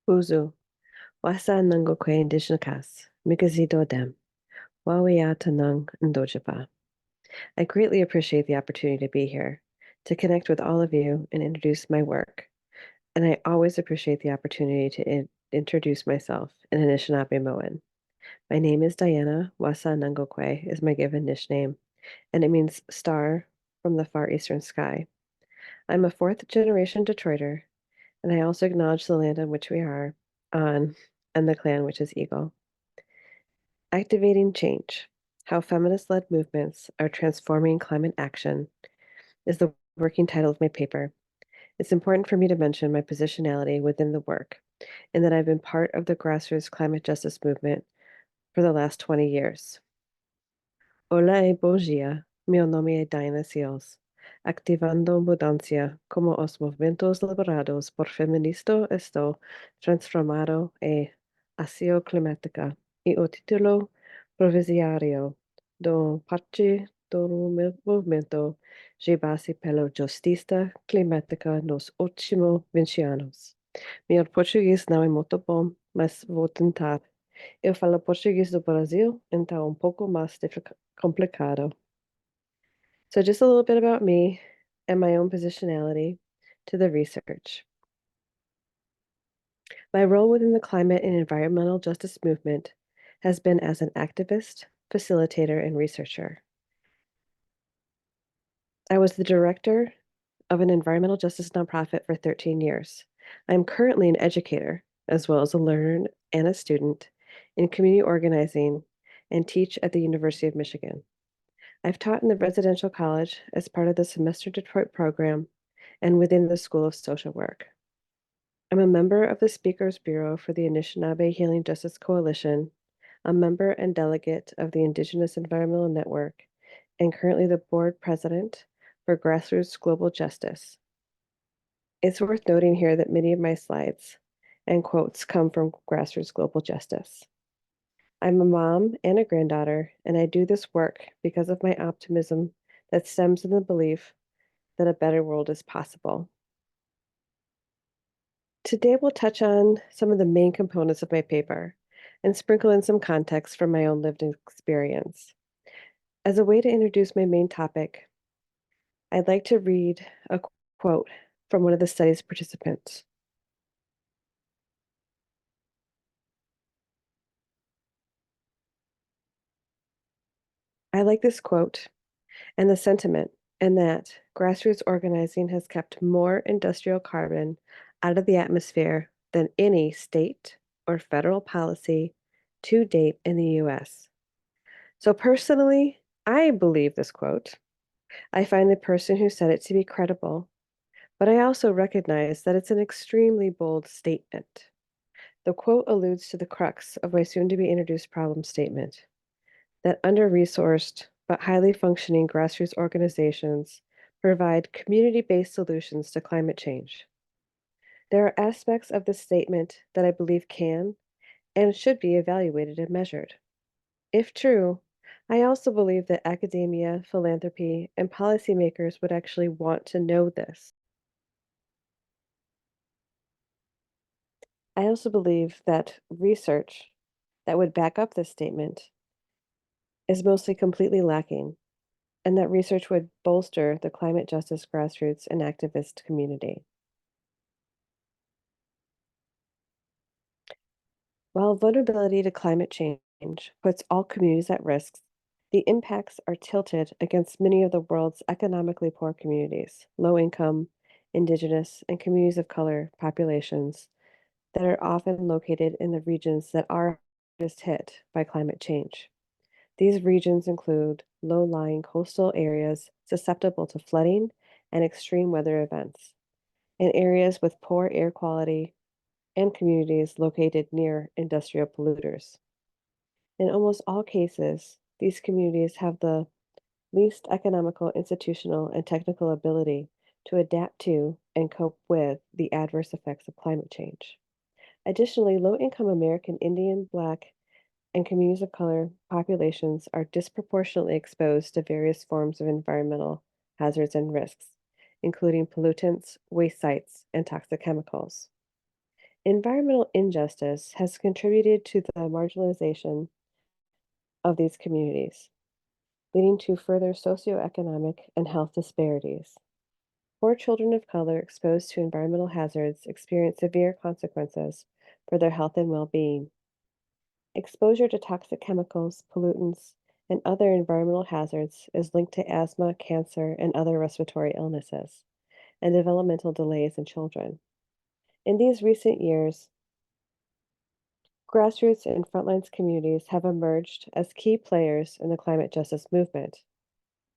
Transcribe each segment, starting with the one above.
Uzu, wasa nango kwe indigenous kas, mikazito dem, wawaya tanang ndojapa. I greatly appreciate the opportunity to be here, to connect with all of you and introduce my work. And I always appreciate the opportunity to introduce myself in Anishinaabe-Moan. My name is Diana. Wasa Nangokwe is my given nickname, and it means star from the far eastern sky. I'm a fourth generation Detroiter, and I also acknowledge the land on which we are on and the clan which is Eagle. Activating change, how feminist-led movements are transforming climate action is the working title of my paper. It's important for me to mention my positionality within the work and that I've been part of the grassroots climate justice movement for the last 20 years. Hola e bom dia. Meu nome é Diana Seals. Activando mudança como os movimentos liberados por feministas estou transformado e ação climática. E o título provisório do parte do movimento de base pela justiça climática nos últimos 20 anos. Meu português não é muito bom, mas vou tentar. Eu falo português do Brasil, então é um pouco mais complicado. So just a little bit about me and my own positionality to the research. My role within the climate and environmental justice movement has been as an activist, facilitator, and researcher. I was the director of an environmental justice nonprofit for 13 years. I am currently an educator, as well as a learner and a student in community organizing and teach at the University of Michigan. I've taught in the residential college as part of the Semester Detroit program and within the School of Social Work. I'm a member of the Speakers Bureau for the Anishinaabe Healing Justice Coalition, a member and delegate of the Indigenous Environmental Network, and currently the board president for Grassroots Global Justice. It's worth noting here that many of my slides and quotes come from Grassroots Global Justice. I'm a mom and a granddaughter, and I do this work because of my optimism that stems from the belief that a better world is possible. Today, we'll touch on some of the main components of my paper and sprinkle in some context from my own lived experience. As a way to introduce my main topic, I'd like to read a quote from one of the study's participants. I like this quote and the sentiment in that grassroots organizing has kept more industrial carbon out of the atmosphere than any state or federal policy to date in the US. So personally, I believe this quote. I find the person who said it to be credible, but I also recognize that it's an extremely bold statement. The quote alludes to the crux of my soon to be introduced problem statement that under-resourced but highly functioning grassroots organizations provide community-based solutions to climate change. There are aspects of this statement that I believe can and should be evaluated and measured. If true, I also believe that academia, philanthropy, and policymakers would actually want to know this. I also believe that research that would back up this statement is mostly completely lacking, and that research would bolster the climate justice grassroots and activist community. While vulnerability to climate change puts all communities at risk, the impacts are tilted against many of the world's economically poor communities, low income, indigenous, and communities of color populations that are often located in the regions that are hardest hit by climate change. These regions include low-lying coastal areas susceptible to flooding and extreme weather events, and areas with poor air quality and communities located near industrial polluters. In almost all cases, these communities have the least economical, institutional, and technical ability to adapt to and cope with the adverse effects of climate change. Additionally, low-income American Indian, Black, and communities of color populations are disproportionately exposed to various forms of environmental hazards and risks, including pollutants, waste sites, and toxic chemicals. Environmental injustice has contributed to the marginalization of these communities, leading to further socioeconomic and health disparities. Poor children of color exposed to environmental hazards experience severe consequences for their health and well being. Exposure to toxic chemicals, pollutants, and other environmental hazards is linked to asthma, cancer, and other respiratory illnesses, and developmental delays in children. In these recent years, grassroots and frontlines communities have emerged as key players in the climate justice movement.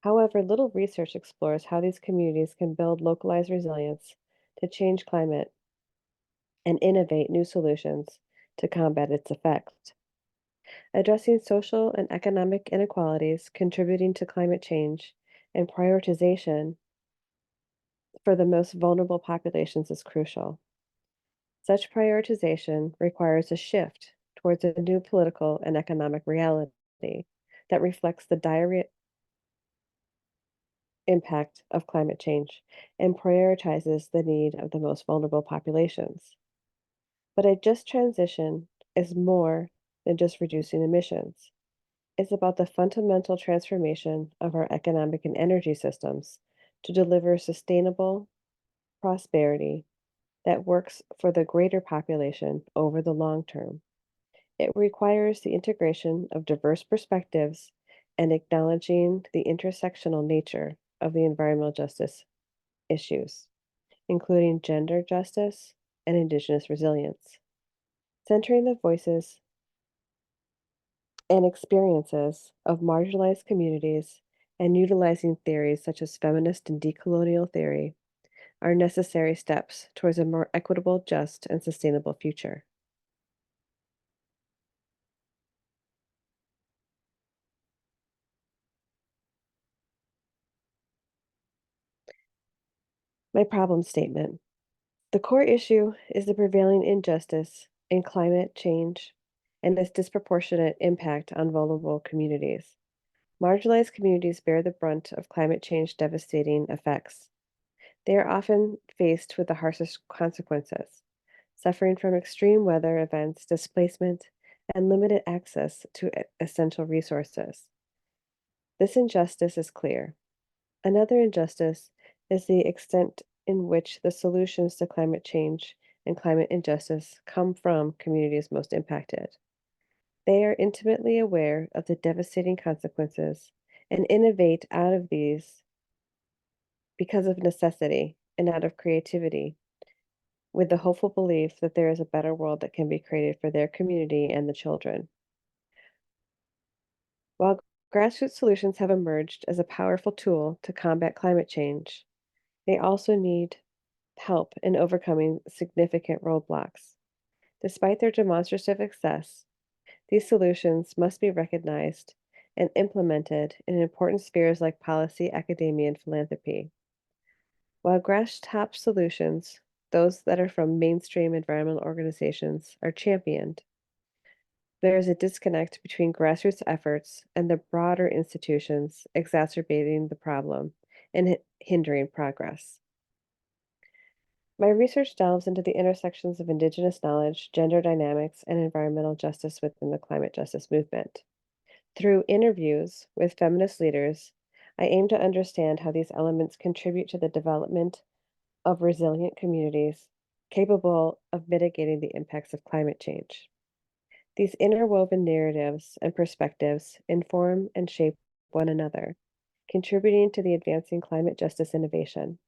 However, little research explores how these communities can build localized resilience to change climate and innovate new solutions to combat its effects. Addressing social and economic inequalities contributing to climate change and prioritization for the most vulnerable populations is crucial. Such prioritization requires a shift towards a new political and economic reality that reflects the dire impact of climate change and prioritizes the need of the most vulnerable populations. But a just transition is more than just reducing emissions. It's about the fundamental transformation of our economic and energy systems to deliver sustainable prosperity that works for the greater population over the long term. It requires the integration of diverse perspectives and acknowledging the intersectional nature of the environmental justice issues, including gender justice and Indigenous resilience. Centering the voices and experiences of marginalized communities and utilizing theories such as feminist and decolonial theory are necessary steps towards a more equitable, just, and sustainable future. My problem statement. The core issue is the prevailing injustice in climate change and its disproportionate impact on vulnerable communities. Marginalized communities bear the brunt of climate change devastating effects. They are often faced with the harshest consequences, suffering from extreme weather events, displacement, and limited access to essential resources. This injustice is clear. Another injustice is the extent in which the solutions to climate change and climate injustice come from communities most impacted. They are intimately aware of the devastating consequences and innovate out of these because of necessity and out of creativity, with the hopeful belief that there is a better world that can be created for their community and the children. While grassroots solutions have emerged as a powerful tool to combat climate change, they also need help in overcoming significant roadblocks. Despite their demonstrative success, these solutions must be recognized and implemented in important spheres like policy, academia, and philanthropy. While grass-top solutions, those that are from mainstream environmental organizations, are championed, there is a disconnect between grassroots efforts and the broader institutions exacerbating the problem and hindering progress. My research delves into the intersections of Indigenous knowledge, gender dynamics, and environmental justice within the climate justice movement. Through interviews with feminist leaders, I aim to understand how these elements contribute to the development of resilient communities capable of mitigating the impacts of climate change. These interwoven narratives and perspectives inform and shape one another, contributing to the advancing climate justice innovation.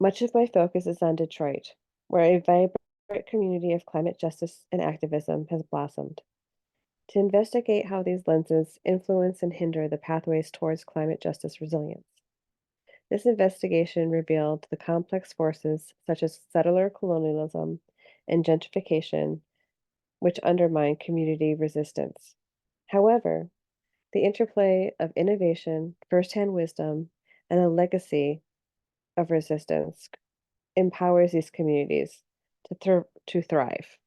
Much of my focus is on Detroit, where a vibrant community of climate justice and activism has blossomed. To investigate how these lenses influence and hinder the pathways towards climate justice resilience. This investigation revealed the complex forces such as settler colonialism and gentrification, which undermine community resistance. However, the interplay of innovation, firsthand wisdom, and a legacy of resistance empowers these communities to thrive.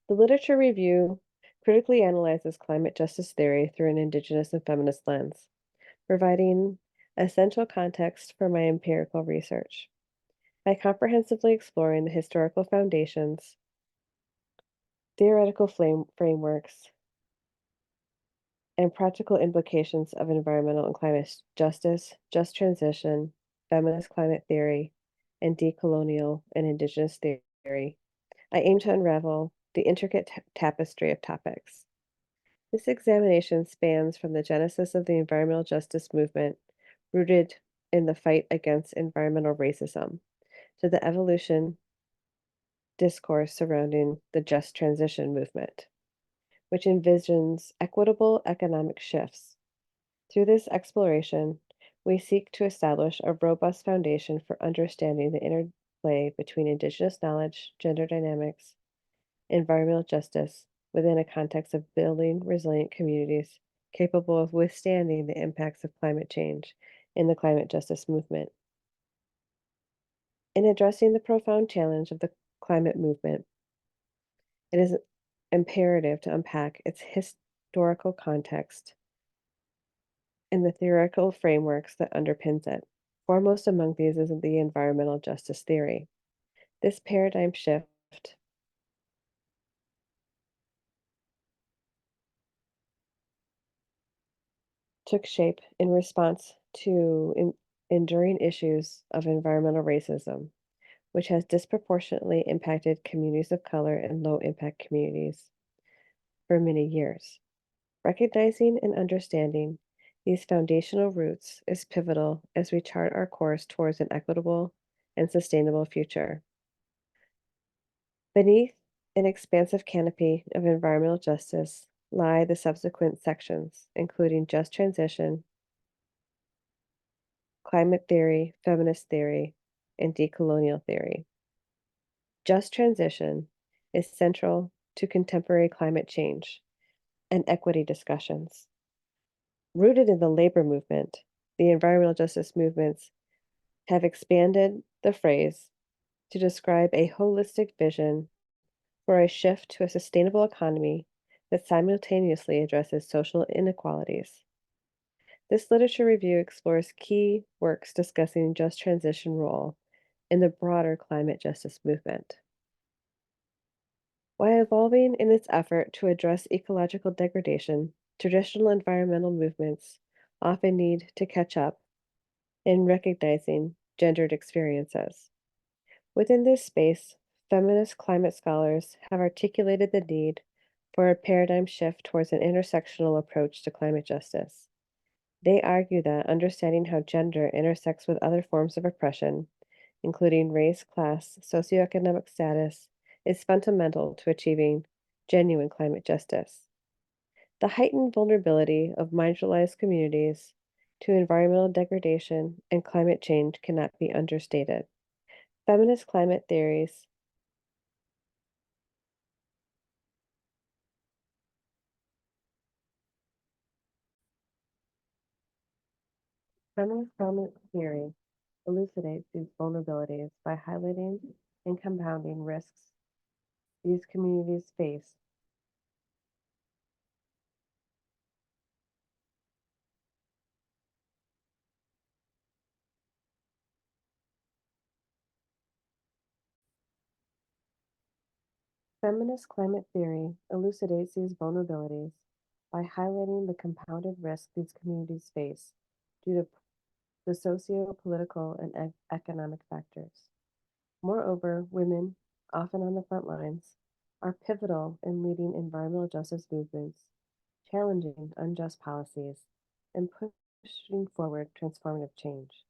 The literature review critically analyzes climate justice theory through an Indigenous and feminist lens, providing essential context for my empirical research. By comprehensively exploring the historical foundations, theoretical frameworks, and practical implications of environmental and climate justice, just transition, feminist climate theory, and decolonial and indigenous theory, I aim to unravel the intricate tapestry of topics. This examination spans from the genesis of the environmental justice movement, rooted in the fight against environmental racism, to the evolution discourse surrounding the just transition movement, which envisions equitable economic shifts. Through this exploration, we seek to establish a robust foundation for understanding the interplay between Indigenous knowledge, gender dynamics, environmental justice within a context of building resilient communities capable of withstanding the impacts of climate change in the climate justice movement. In addressing the profound challenge of the climate movement, it is imperative to unpack its historical context and the theoretical frameworks that underpins it. Foremost among these is the environmental justice theory. This paradigm shift took shape in response to enduring issues of environmental racism, which has disproportionately impacted communities of color and low impact communities for many years. Recognizing and understanding these foundational roots is pivotal as we chart our course towards an equitable and sustainable future. Beneath an expansive canopy of environmental justice lie the subsequent sections, including just transition, climate theory, feminist theory, and decolonial theory. Just transition is central to contemporary climate change and equity discussions. Rooted in the labor movement, the environmental justice movements have expanded the phrase to describe a holistic vision for a shift to a sustainable economy that simultaneously addresses social inequalities. This literature review explores key works discussing just transition role in the broader climate justice movement. While evolving in its effort to address ecological degradation, traditional environmental movements often need to catch up in recognizing gendered experiences. Within this space, feminist climate scholars have articulated the need for a paradigm shift towards an intersectional approach to climate justice. They argue that understanding how gender intersects with other forms of oppression, including race, class, socioeconomic status, is fundamental to achieving genuine climate justice. The heightened vulnerability of marginalized communities to environmental degradation and climate change cannot be understated. Feminist climate theories Feminist climate theory elucidates these vulnerabilities by highlighting and compounding risks these communities face. Feminist climate theory elucidates these vulnerabilities by highlighting the compounded risks these communities face due to the socio-political and economic factors. Moreover, women, often on the front lines, are pivotal in leading environmental justice movements, challenging unjust policies, and pushing forward transformative change.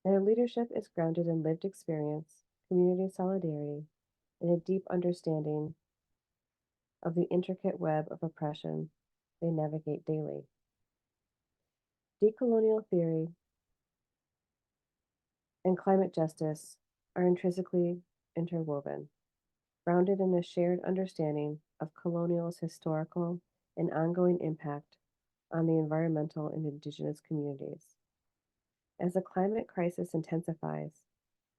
Their leadership is grounded in lived experience, community solidarity, and a deep understanding of the intricate web of oppression they navigate daily. Decolonial theory and climate justice are intrinsically interwoven, grounded in a shared understanding of colonial's historical and ongoing impact on the environmental and indigenous communities. As the climate crisis intensifies,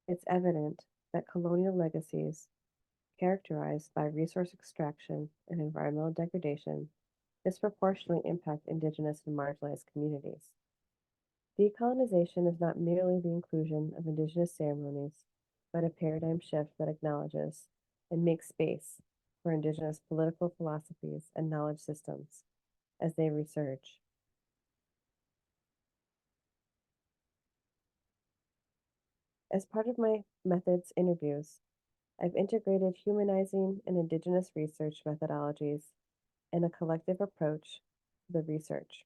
it's evident that colonial legacies, characterized by resource extraction and environmental degradation, disproportionately impact indigenous and marginalized communities. Decolonization is not merely the inclusion of indigenous ceremonies, but a paradigm shift that acknowledges and makes space for Indigenous political philosophies and knowledge systems as they resurge. As part of my methods interviews, I've integrated humanizing and Indigenous research methodologies and a collective approach to the research,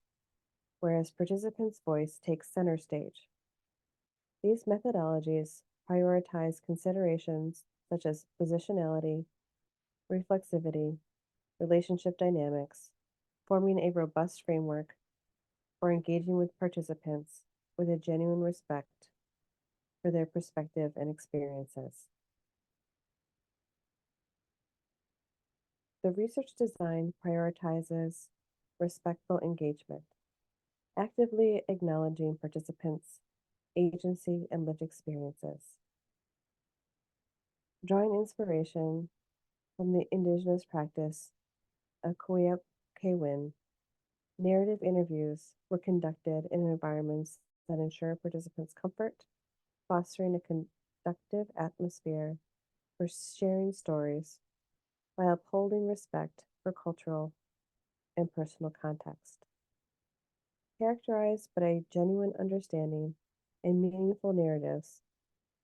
whereas participants' voice takes center stage. These methodologies prioritize considerations such as positionality, reflexivity, relationship dynamics, forming a robust framework for engaging with participants with a genuine respect for their perspective and experiences. The research design prioritizes respectful engagement, actively acknowledging participants' agency and lived experiences, drawing inspiration from the Indigenous practice of Kuyap Kwin. Narrative interviews were conducted in environments that ensure participants' comfort, fostering a conductive atmosphere for sharing stories while upholding respect for cultural and personal context. Characterized by a genuine understanding and meaningful narratives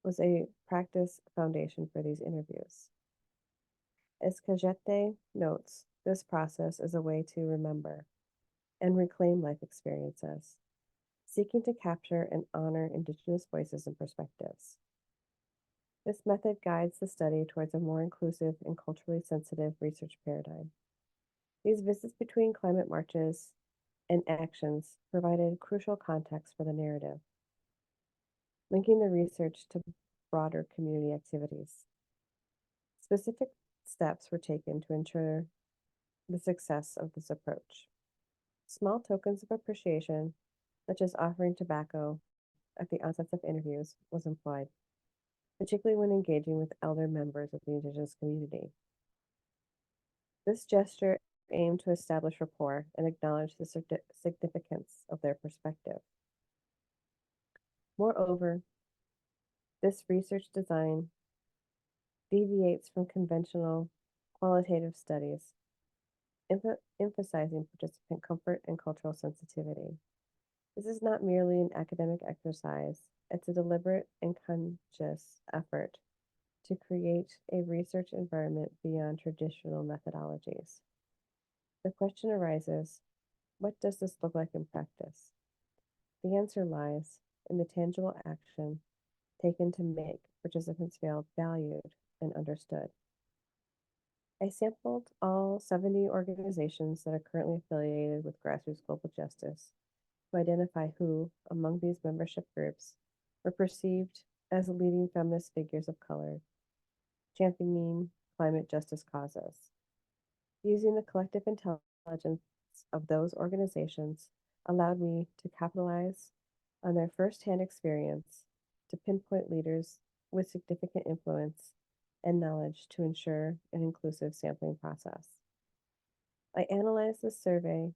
was a practice foundation for these interviews. As Cajete notes, this process is a way to remember and reclaim life experiences, seeking to capture and honor Indigenous voices and perspectives. This method guides the study towards a more inclusive and culturally sensitive research paradigm. These visits between climate marches and actions provided crucial context for the narrative, linking the research to broader community activities. Specific steps were taken to ensure the success of this approach. Small tokens of appreciation, such as offering tobacco at the onset of interviews, was employed, particularly when engaging with elder members of the Indigenous community. This gesture aimed to establish rapport and acknowledge the significance of their perspective. Moreover, this research design deviates from conventional qualitative studies, emphasizing participant comfort and cultural sensitivity. This is not merely an academic exercise, it's a deliberate and conscious effort to create a research environment beyond traditional methodologies. The question arises, what does this look like in practice? The answer lies in the tangible action taken to make participants feel valued and understood. I sampled all 70 organizations that are currently affiliated with Grassroots Global Justice to identify who, among these membership groups, were perceived as leading feminist figures of color, championing climate justice causes. Using the collective intelligence of those organizations allowed me to capitalize on their firsthand experience to pinpoint leaders with significant influence and knowledge to ensure an inclusive sampling process. I analyzed this survey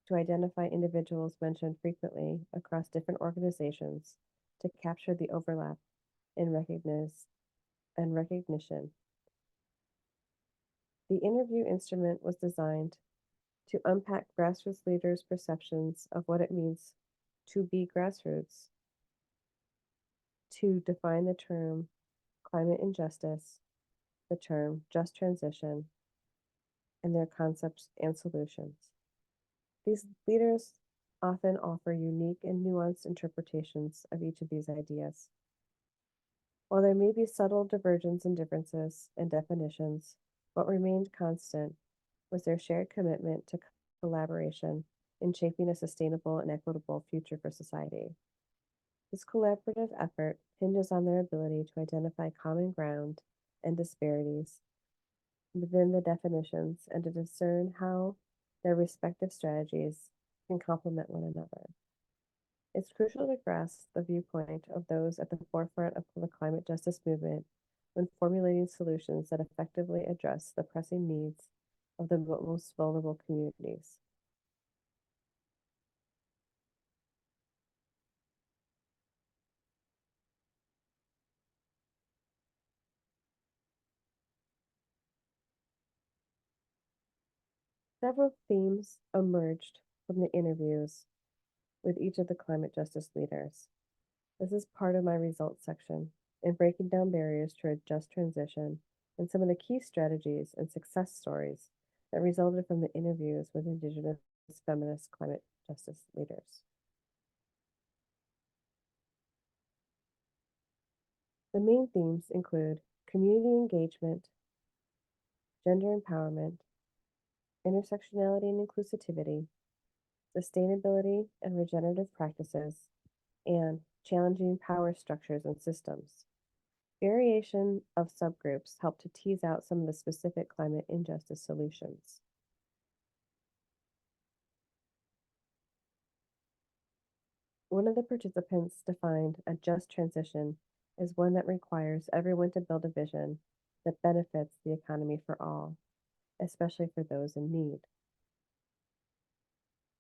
to identify individuals mentioned frequently across different organizations to capture the overlap in recognition. The interview instrument was designed to unpack grassroots leaders' perceptions of what it means to be grassroots, to define the term climate injustice, the term just transition, and their concepts and solutions. These leaders often offer unique and nuanced interpretations of each of these ideas. While there may be subtle divergence and differences in definitions, what remained constant was their shared commitment to collaboration in shaping a sustainable and equitable future for society. This collaborative effort hinges on their ability to identify common ground and disparities within the definitions and to discern how their respective strategies can complement one another. It's crucial to grasp the viewpoint of those at the forefront of the climate justice movement when formulating solutions that effectively address the pressing needs of the most vulnerable communities. Several themes emerged from the interviews with each of the climate justice leaders. This is part of my results section in breaking down barriers to a just transition and some of the key strategies and success stories that resulted from the interviews with Indigenous feminist climate justice leaders. The main themes include community engagement, gender empowerment, intersectionality and inclusivity, sustainability and regenerative practices, and challenging power structures and systems. Variation of subgroups help to tease out some of the specific climate injustice solutions. One of the participants defined a just transition as one that requires everyone to build a vision that benefits the economy for all, especially for those in need.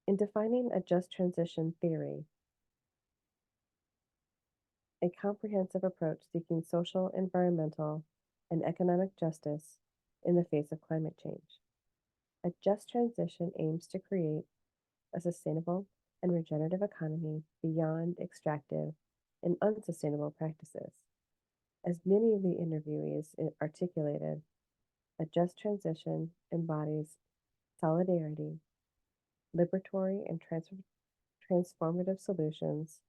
In defining a just transition theory, a comprehensive approach seeking social, environmental, and economic justice in the face of climate change. A just transition aims to create a sustainable and regenerative economy beyond extractive and unsustainable practices. As many of the interviewees articulated, a just transition embodies solidarity, liberatory, and transformative solutions,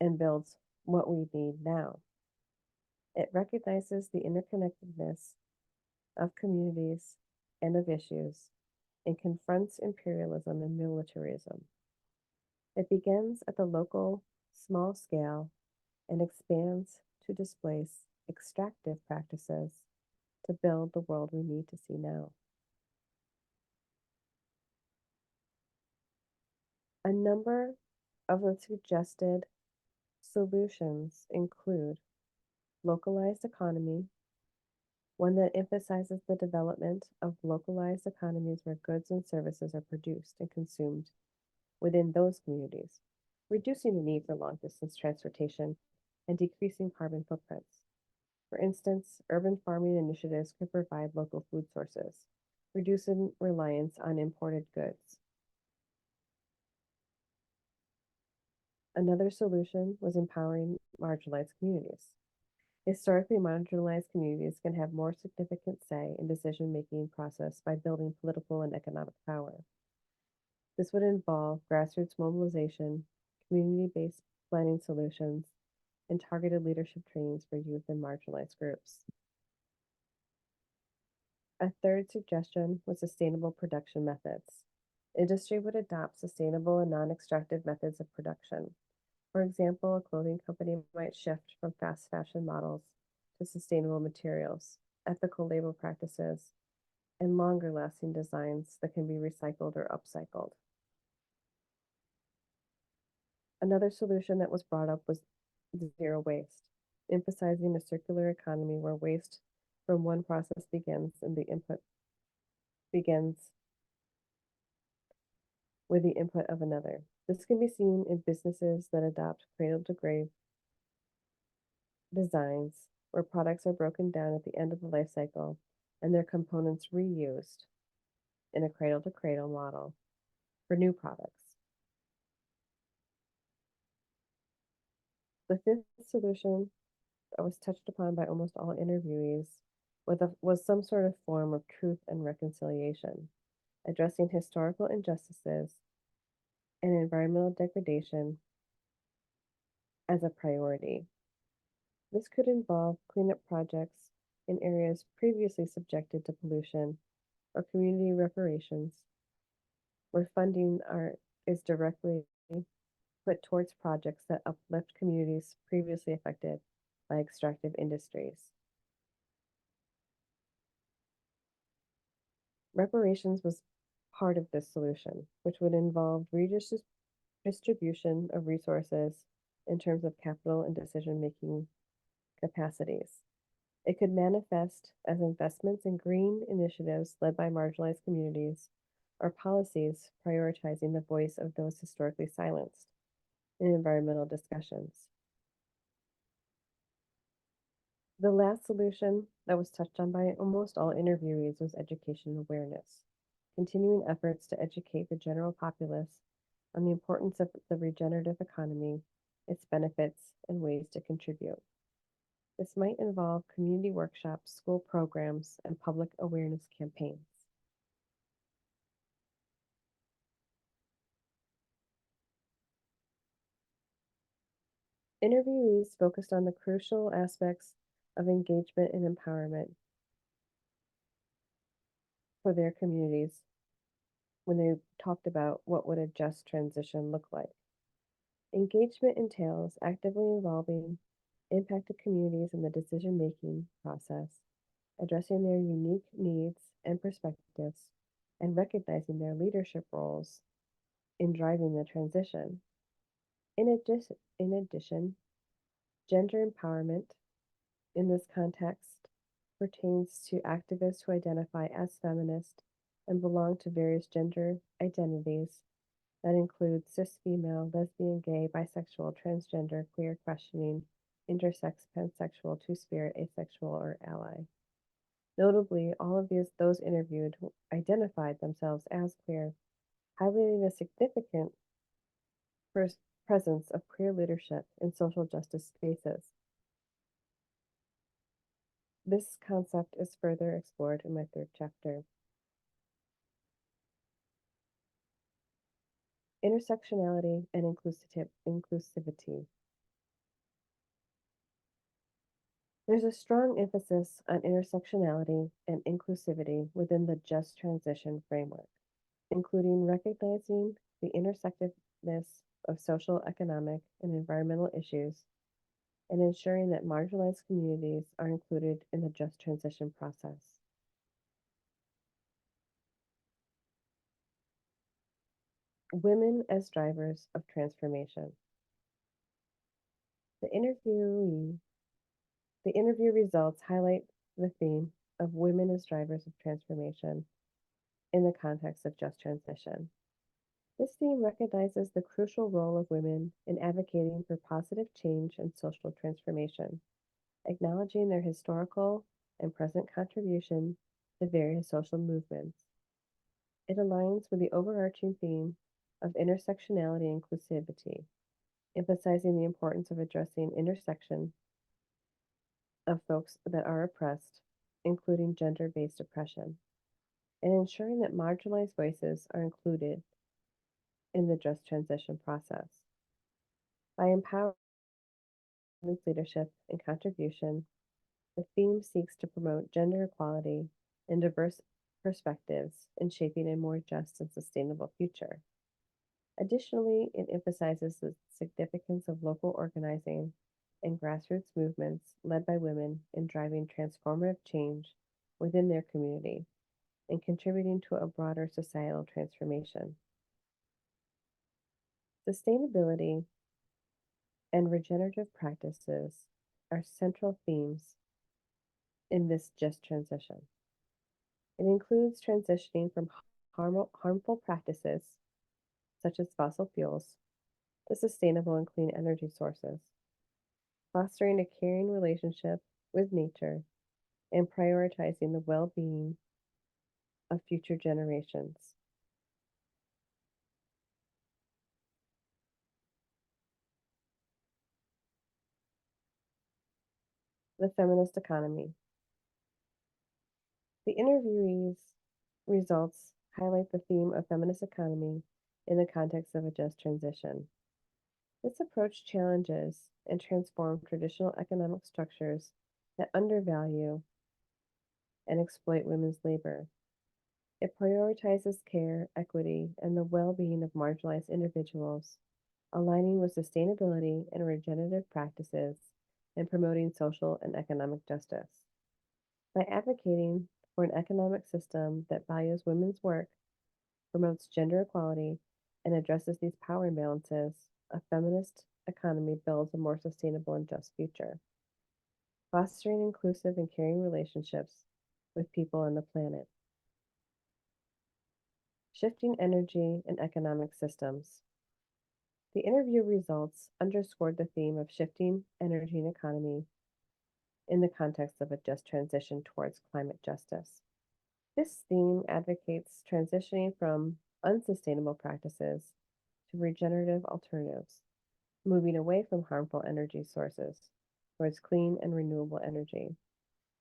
and builds what we need now. It recognizes the interconnectedness of communities and of issues and confronts imperialism and militarism. It begins at the local, small scale and expands to displace extractive practices to build the world we need to see now. A number of the suggested solutions include localized economy, one that emphasizes the development of localized economies where goods and services are produced and consumed within those communities, reducing the need for long distance transportation and decreasing carbon footprints. For instance, urban farming initiatives could provide local food sources, reducing reliance on imported goods. Another solution was empowering marginalized communities. Historically marginalized communities can have more significant say in decision-making process by building political and economic power. This would involve grassroots mobilization, community-based planning solutions, and targeted leadership trainings for youth and marginalized groups. A third suggestion was sustainable production methods. Industry would adopt sustainable and non-extractive methods of production. For example, a clothing company might shift from fast fashion models to sustainable materials, ethical labor practices, and longer lasting designs that can be recycled or upcycled. Another solution that was brought up was zero waste, emphasizing a circular economy where waste from one process begins with the input of another. This can be seen in businesses that adopt cradle to grave designs where products are broken down at the end of the life cycle and their components reused in a cradle to cradle model for new products. The fifth solution that was touched upon by almost all interviewees was some sort of form of truth and reconciliation, addressing historical injustices and environmental degradation as a priority. This could involve cleanup projects in areas previously subjected to pollution or community reparations, where is directly put towards projects that uplift communities previously affected by extractive industries. Reparations was part of this solution, which would involve redistribution of resources in terms of capital and decision-making capacities. It could manifest as investments in green initiatives led by marginalized communities or policies prioritizing the voice of those historically silenced in environmental discussions. The last solution that was touched on by almost all interviewees was education awareness. continuing efforts to educate the general populace on the importance of the regenerative economy, its benefits, and ways to contribute. This might involve community workshops, school programs, and public awareness campaigns. Interviewees focused on the crucial aspects of engagement and empowerment for their communities when they talked about what would a just transition look like. Engagement entails actively involving impacted communities in the decision-making process, addressing their unique needs and perspectives, and recognizing their leadership roles in driving the transition. In addition, gender empowerment in this context pertains to activists who identify as feminist and belong to various gender identities that include cis female, lesbian, gay, bisexual, transgender, queer, questioning, intersex, pansexual, two-spirit, asexual, or ally. Notably, all of those interviewed identified themselves as queer, highlighting a significant presence of queer leadership in social justice spaces. This concept is further explored in my third chapter. Intersectionality and inclusivity. There's a strong emphasis on intersectionality and inclusivity within the just transition framework, including recognizing the intersectedness of social, economic, and environmental issues, and ensuring that marginalized communities are included in the just transition process. Women as drivers of transformation. The interviewee The interview results highlight the theme of women as drivers of transformation in the context of just transition. This theme recognizes the crucial role of women in advocating for positive change and social transformation, acknowledging their historical and present contribution to various social movements. It aligns with the overarching theme of intersectionality and inclusivity, emphasizing the importance of addressing intersection of folks that are oppressed, including gender-based oppression, and ensuring that marginalized voices are included in the just transition process. By empowering women's leadership and contribution, the theme seeks to promote gender equality and diverse perspectives in shaping a more just and sustainable future. Additionally, it emphasizes the significance of local organizing and grassroots movements led by women in driving transformative change within their community and contributing to a broader societal transformation. Sustainability and regenerative practices are central themes in this just transition. It includes transitioning from harmful practices, such as fossil fuels, to sustainable and clean energy sources, fostering a caring relationship with nature, and prioritizing the well being of future generations. The feminist economy. The interviewees' results highlight the theme of feminist economy in the context of a just transition. This approach challenges and transforms traditional economic structures that undervalue and exploit women's labor. It prioritizes care, equity, and the well being of marginalized individuals, aligning with sustainability and regenerative practices and promoting social and economic justice. By advocating for an economic system that values women's work, promotes gender equality, and addresses these power imbalances, a feminist economy builds a more sustainable and just future, fostering inclusive and caring relationships with people and the planet. Shifting energy and economic systems. The interview results underscored the theme of shifting energy and economy in the context of a just transition towards climate justice. This theme advocates transitioning from unsustainable practices to regenerative alternatives, moving away from harmful energy sources towards clean and renewable energy,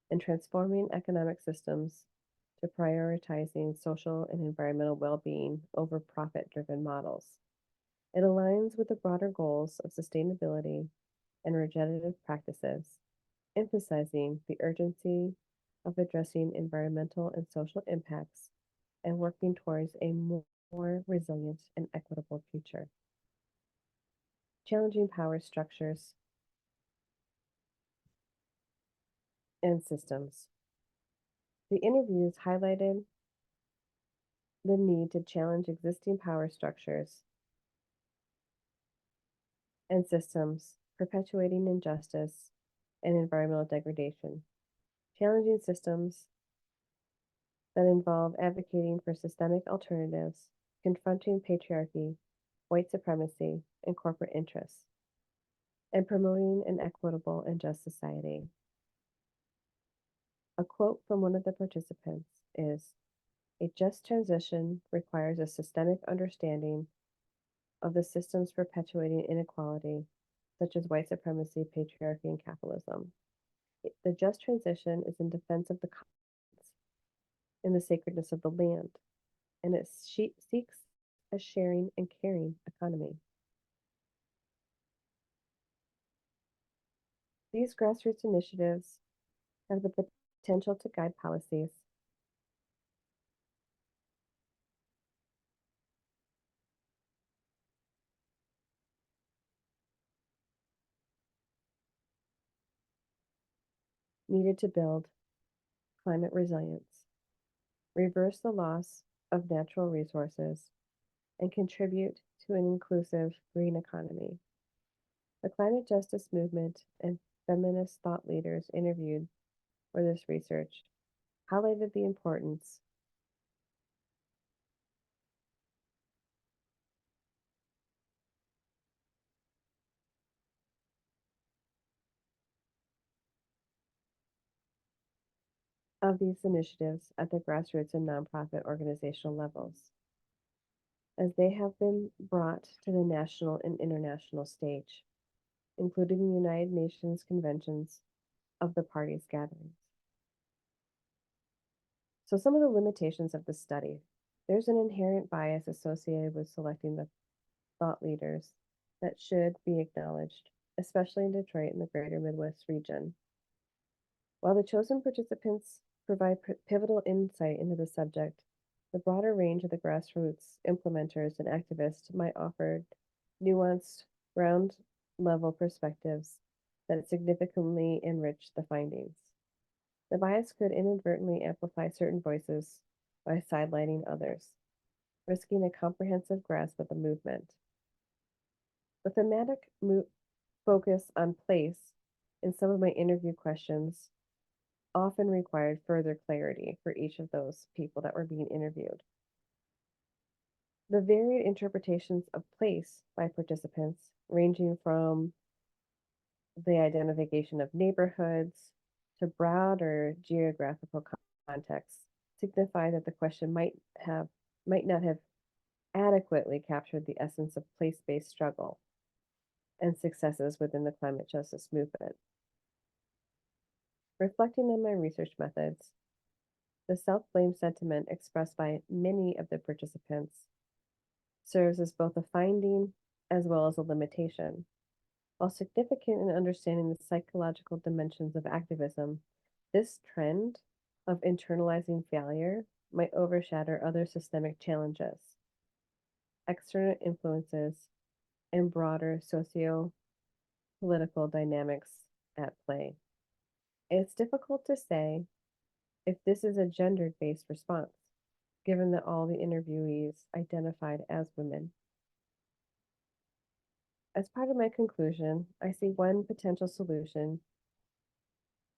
and transforming economic systems to prioritizing social and environmental well being over profit driven models. It aligns with the broader goals of sustainability and regenerative practices, emphasizing the urgency of addressing environmental and social impacts and working towards a more resilient and equitable future. Challenging power structures and systems. The interviews highlighted the need to challenge existing power structures and systems, perpetuating injustice and environmental degradation. Challenging systems that involve advocating for systemic alternatives, confronting patriarchy, white supremacy, and corporate interests, and promoting an equitable and just society. A quote from one of the participants is: "A just transition requires a systemic understanding of the systems perpetuating inequality, such as white supremacy, patriarchy, and capitalism. The just transition is in defense of the commons and the sacredness of the land, and it seeks a sharing and caring economy." These grassroots initiatives have the potential to guide policies needed to build climate resilience, reverse the loss of natural resources, and contribute to an inclusive green economy. The climate justice movement and feminist thought leaders interviewed for this research highlighted the importance of these initiatives at the grassroots and nonprofit organizational levels, as they have been brought to the national and international stage, including the United Nations conventions of the parties' gatherings. So, some of the limitations of the study: there's an inherent bias associated with selecting the thought leaders that should be acknowledged, especially in Detroit and the greater Midwest region. While the chosen participants provide pivotal insight into the subject, the broader range of the grassroots implementers and activists might offer nuanced, ground level perspectives that significantly enrich the findings. The bias could inadvertently amplify certain voices by sidelining others, risking a comprehensive grasp of the movement. The thematic focus on place in some of my interview questions often required further clarity for each of those people that were being interviewed. The varied interpretations of place by participants, ranging from the identification of neighborhoods to broader geographical contexts, signify that the question might not have adequately captured the essence of place-based struggle and successes within the climate justice movement. Reflecting on my research methods, the self-blame sentiment expressed by many of the participants serves as both a finding as well as a limitation. While significant in understanding the psychological dimensions of activism, this trend of internalizing failure might overshadow other systemic challenges, external influences, and broader socio-political dynamics at play. It's difficult to say if this is a gender-based response, given that all the interviewees identified as women. As part of my conclusion, I see one potential solution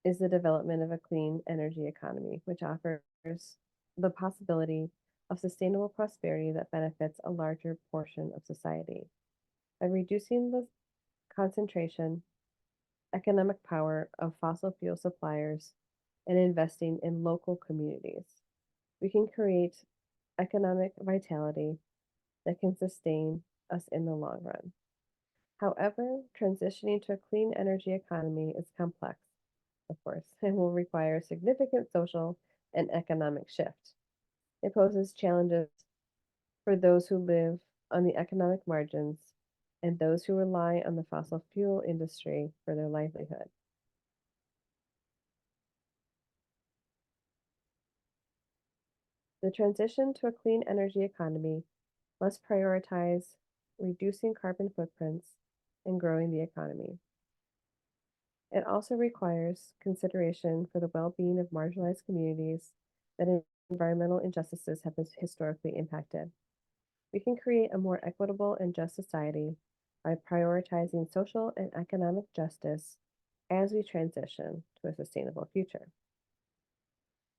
is the development of a clean energy economy, which offers the possibility of sustainable prosperity that benefits a larger portion of society. By reducing the concentration, economic power of fossil fuel suppliers and investing in local communities. we can create economic vitality that can sustain us in the long run. However, transitioning to a clean energy economy is complex, of course, and will require significant social and economic shift. It poses challenges for those who live on the economic margins and those who rely on the fossil fuel industry for their livelihood. The transition to a clean energy economy must prioritize reducing carbon footprints and growing the economy. It also requires consideration for the well being of marginalized communities that environmental injustices have historically impacted. We can create a more equitable and just society by prioritizing social and economic justice as we transition to a sustainable future.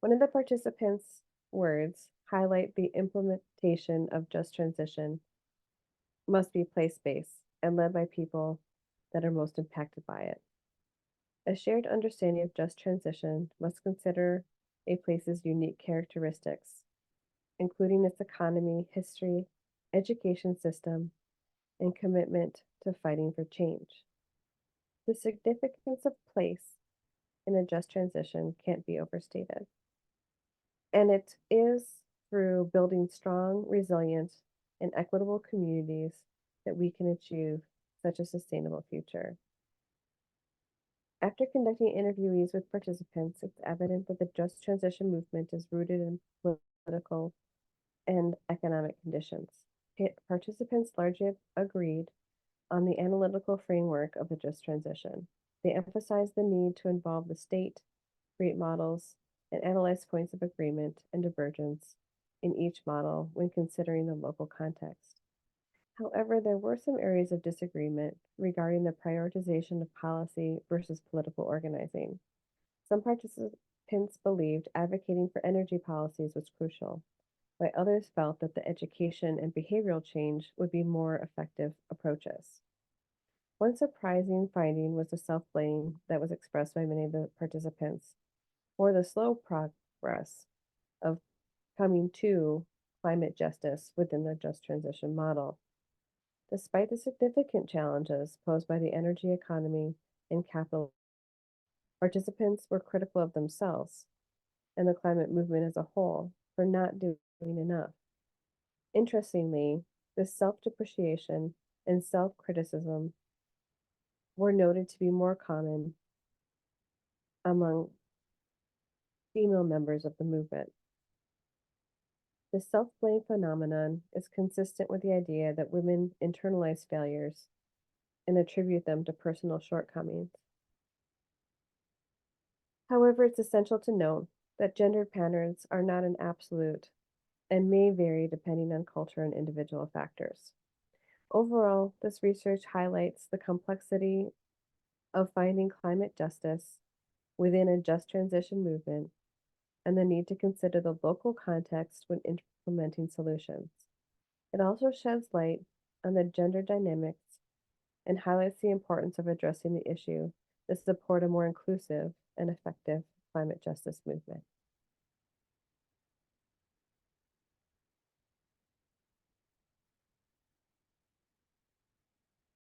One of the participants' words highlight the implementation of just transition must be place-based and led by people that are most impacted by it. A shared understanding of just transition must consider a place's unique characteristics, including its economy, history, education system, and commitment to fighting for change. The significance of place in a just transition can't be overstated. And it is through building strong, resilient, and equitable communities that we can achieve such a sustainable future. After conducting interviewees with participants, it's evident that the just transition movement is rooted in political and economic conditions. Participants largely agreed on the analytical framework of the just transition. They emphasized the need to involve the state, create models, and analyze points of agreement and divergence in each model when considering the local context. However, there were some areas of disagreement regarding the prioritization of policy versus political organizing. Some participants believed advocating for energy policies was crucial, while others felt that the education and behavioral change would be more effective approaches. One surprising finding was the self blame that was expressed by many of the participants for the slow progress of coming to climate justice within the just transition model. Despite the significant challenges posed by the energy economy and capital, participants were critical of themselves and the climate movement as a whole for not doing enough. Interestingly, this self depreciation and self criticism were noted to be more common among female members of the movement. The self blame phenomenon is consistent with the idea that women internalize failures and attribute them to personal shortcomings. However, it's essential to note that gendered patterns are not an absolute and may vary depending on culture and individual factors. Overall, this research highlights the complexity of finding climate justice within a just transition movement and the need to consider the local context when implementing solutions. It also sheds light on the gender dynamics and highlights the importance of addressing the issue to support a more inclusive and effective climate justice movement.